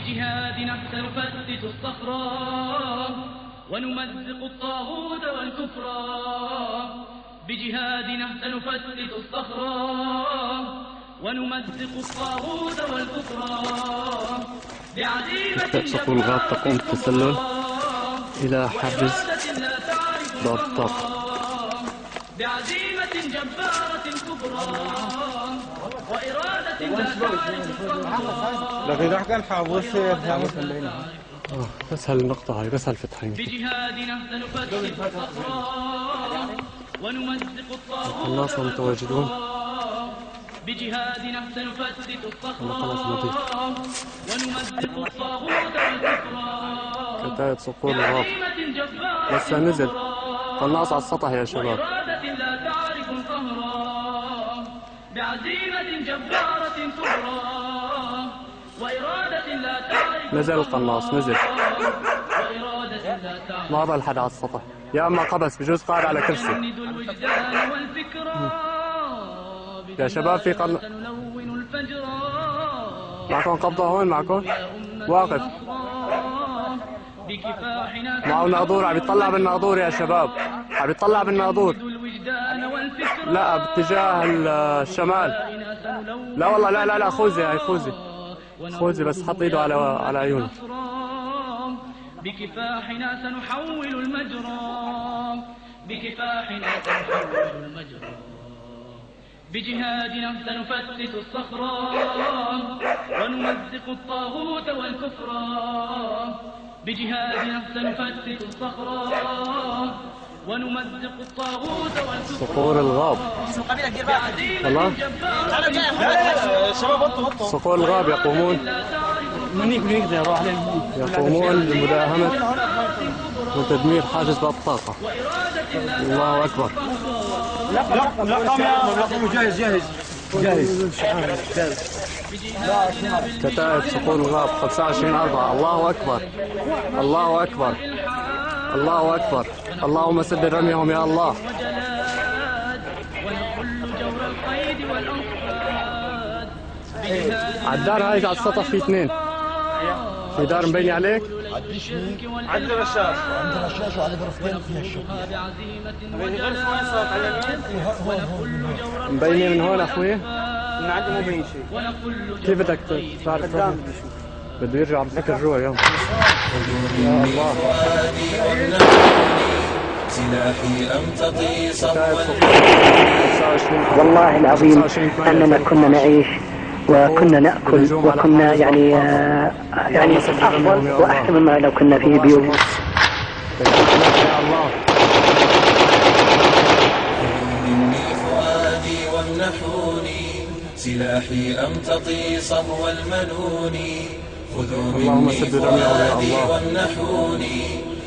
بجهادنا سنفتت الصخرة ونمزق الطاغوت والكفر. بجهادنا سنفتت الصخرة ونمزق الطاغوت والكفر. تبدأ صقور الغاب تقوم بالتسلل إلى حاجز باب الطاقة. بعزيمة جبارة كبرى وإرادة لا تعرف القهر. لكن راح كان حافظ بس هالنقطة هاي بس هالفتحة يمكن. بجهادنا سنفتت الصخرة ونمزق الطاغوت الناس متواجدون. بجهادنا سنفتت الصخرة ونمزق الطاغوت والكفر. كتائب صقور الغاب لسه نزل قناص على السطح يا شباب. لا تعرف القهر بعزيمة جبارة كبرى وإرادة لا تعرف. نزل القناص نزل ما ظل حدا على السطح يا اما قبس بجوز قاعد على كرسي. يا شباب في معكم قبضة هون معكم واقف معه ناظور عم يطلع بالناظور يا شباب عم يطلع بالناظور. لا باتجاه الشمال. لا والله لا خوذي هاي خوذي بس حط ايده على عيونه. بكفاحنا سنحول المجرى. بكفاحنا سنحول المجرى. بجهادنا سنفتت الصخرة ونمزق الطاغوت والكفر. بجهادنا سنفتت الصخرة ونمزق الطاغوت والكفر. صقور الغاب والله صقور الغاب يقومون بمداهمة وتدمير حاجز باب الطاقة. الله أكبر. لا جاهز كتائب صقور الغاب 25/4. الله أكبر الله أكبر الله أكبر. اللهم سدد رميهم يا الله. عالدار هاي على السطح في اثنين. في دار مبيني عليك؟ عند رشاش وعلى غرفتين فيها الشغل. مبيني من هون اخوي؟ من عندي مو مبين شيء. كيف بدك تعرف؟ بده يرجع بفكر جوا اليوم. يا الله. سلاحي أمتطي صفوا. والله العظيم أننا كنا نعيش وكنا نأكل وكنا يعني أفضل وأحسن مما لو كنا في بيوتنا. يا الله. مني فؤادي وامنحوني سلاحي أمتطي صهو المنون. خذوا مني فؤادي وامنحوني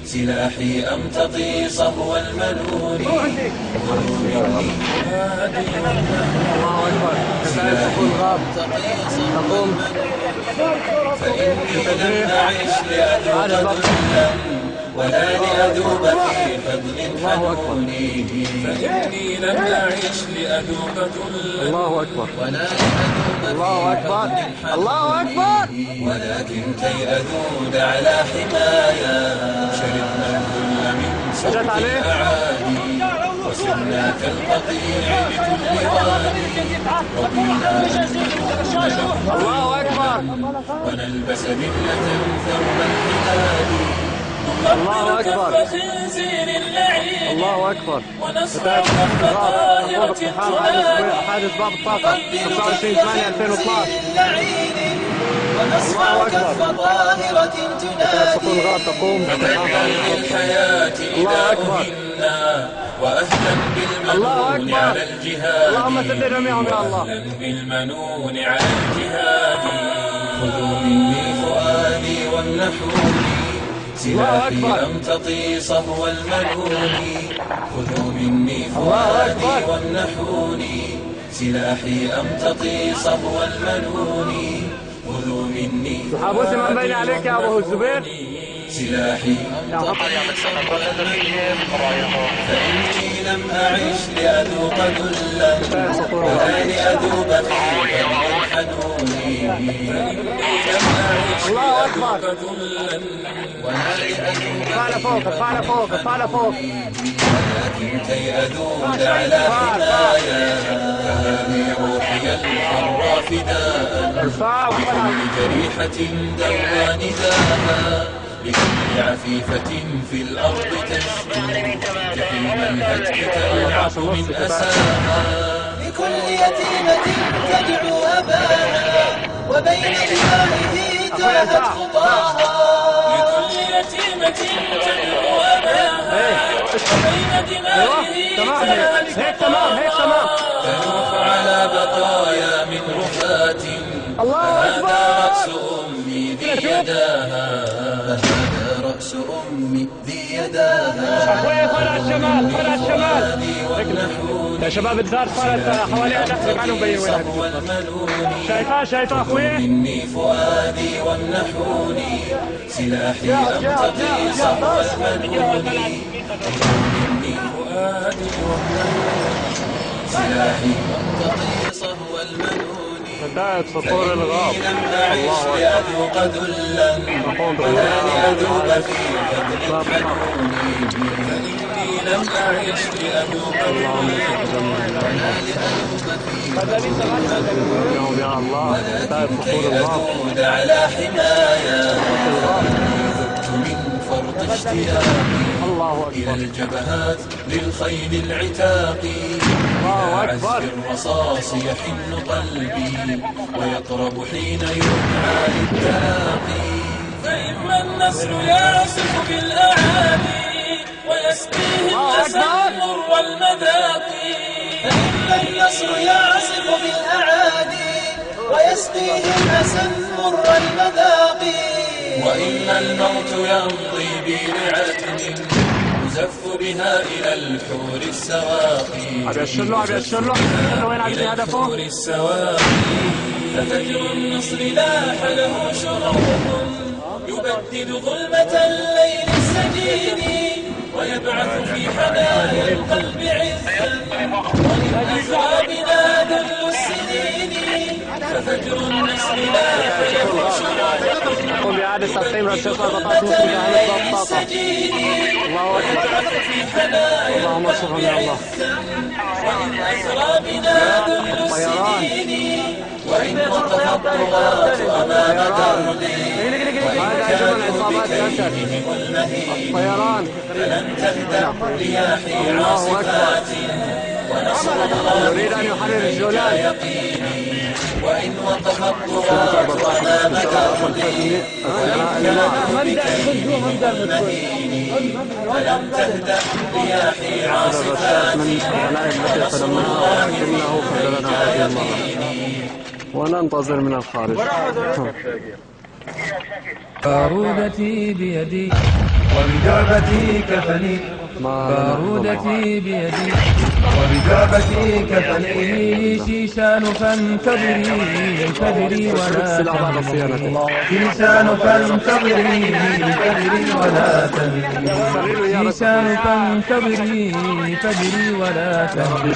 سلاحي أمتطي صهو المنون. خذوا مني فؤادي وامنحوني سلاحي أمتطي صهو المنون. فإني لم أعش لأذوق ذلا ولا لأذوب في فضل حنوني. فإني لم أعش لأذوق ذلا الله أكبر ولا لأذوب الله أكبر الله أكبر. ولكن كي أذود على حمايا شربنا الذل من صوت الأعادي وسرنا كالقطيع بكل وادي. رضينا الله أكبر ونلبس ذلة ثوب الحداد. الله أكبر خنزير اللعين الله أكبر. ونصرع طاهرة تنادي. حادث باب الطاقة 25/8/2012. ونصرع كف طاهرة صقور الغاب تقوم بالحياة. الله أكبر وأهلا بالمنون على الجهاد. اللهم سدد جميعهم يا الله. أهلا بالمنون على الجهاد. خذوا مني فؤادي وامنحوني سلاحي أمتطي صهو المنون. خذوا مني فؤادي وامنحوني سلاحي أمتطي صهو المنون. خذوا مني الحابوسي من بين عليك يا أبو الزبير. سلاحي أمتطي صهو المنون. فإني لم أعش لأذوق ذلا ولا لأذوب في حنوني فإني لم أعش لأذوق ذلا ولا لأذوق ارفعنا فوق ارفعنا فوق ارفعنا فوق ولكن كي أذوق على حمايا فهذه روحي الحرى فداء ارفع لكل جريحة دوى نداها لكل عفيفة في الأرض تشكو جحيم الهجر تلحق من أساها لكل يتيمة تدعو أباها وبين دمائه تاهت خطاها لكل يتيمة تدعو أباها وبين دمائه تاهت خطاها تنوح على بقايا من رفات فهذا رأس أمي ذي يداها فهذا رأس أمي ذي يداها اخويا طلع الشمال طلع الشمال يا شباب الزار صارت حواليها نحن ما نبين وين شايفاه اخويا مني فؤادي والنحوني سلاحي أمتقي صهو الملوني مني فؤادي والنحوني سلاحي أمتقي صهو الملوني بداية سطور الغاب الله لأذوق ذلا ولا لأذوق في فضل حنوني فإني لم أعش لأذوق يا الله بداية سطور الغاب أعود على حمايا ذبت من فرط اشتياقي الله إلى أكبر الجبهات للخيل العتاق الله إلى أكبر. عزف الرصاص يحن قلبي ويطرب حين يدعى للتلاقي فإما النسر يعصف بالأعادي ويسقيه الأسى مر المذاق فإما النصر يعصف بالأعادي ويسقيه الأسى مر المذاق وإما الموت يمضي برعتم يزف بها إلى الحور السواقي عم يشله وين عم هدفه الحور السواقي ففجر النصر لاح له شروق يبدد ظلمة الليل السجين ويبعث في حنان القلب عزا ولأصحابنا ذل السنين ففجر النصر لاح له شروق قم بإعادة تقسيم رشاش البطاقة نصر جهاز الطاقة الله أكبر اللهم ارزقهم يا الله وإن أسرى بنا ذل السنين وإن وقف الطغاة أمام دربي هذا جمل عصابات الأسد الطيران فلن تهدأ رياحي عاصفات ونصر الله يريد أن يحرر الجولان يقيني وإن وقف الطغاة أمام دربي فلن تهدأ رياحي عاصفات من الغنائم التي قدمناها ولكنه خذلنا هذه المرة وننتظر من الخارج بارودتي بيدي وبجعبتي كفني بارودتي بيدي وبجعبتي كفني شيشان فانتظري ولا تهني شيشان فانتظري ولا تهني شيشان فانتظري ولا تهني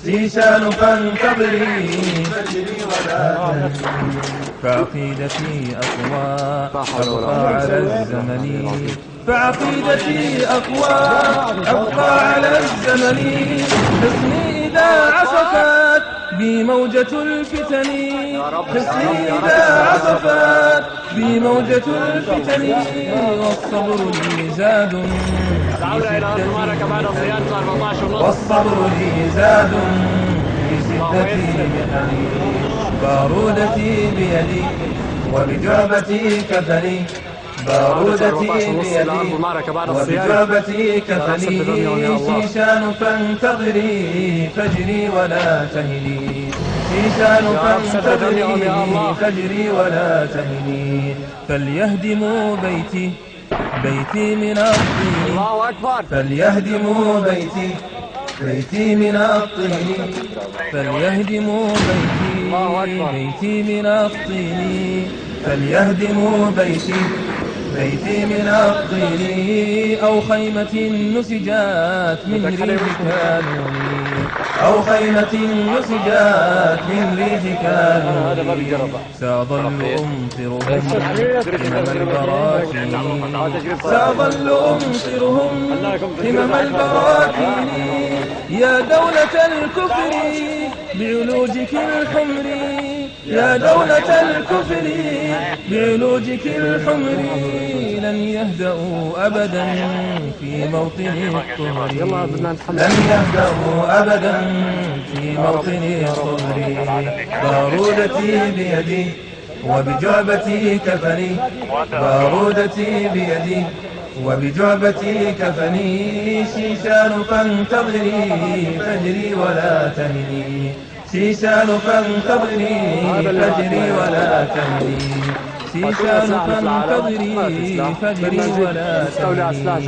شيشان فانتظري ولا تهني فعقيدتي أقوى أبقى على الزمن فعقيدتي أقوى أبقى على الزمن حصني إذا عصفت بي موجة الفتن حصني إذا عصفت بي موجة الفتن والصبر لي زاد والصبر لي زاد بشدة محني بارودتي بيدي وبجعبتي كفني بارودتي بيدي وبجعبتي كفني شيشان فانتظري فجري ولا تهني شيشان فانتظري فجري ولا تهني فليهدموا بيتي من الطين الله أكبر فليهدموا بيتي من الطين فليهدموا بيتي من الطين فليهدموا بيتي من الطين أو خيمة نسجات من ريح كانوني أو خيمة نسجات من ريح كانوا سأظل أمطرهم همم البراكين سأظل أمطرهم همم البراكين يا دولة الكفر بعلوجك الحمر يا دولة الكفر بعلوجك الحمر لن يهدأوا أبدا في موطن الطهر لن يهدأوا أبدا في موطن الطهر بارودتي بيدي وبجعبتي كفني بارودتي بيدي وبجعبتي كفني شيشان فانتظري فجري ولا تهني شيشان فانتظري فجري ولا تهني شيشان فانتظري فجري ولا تهني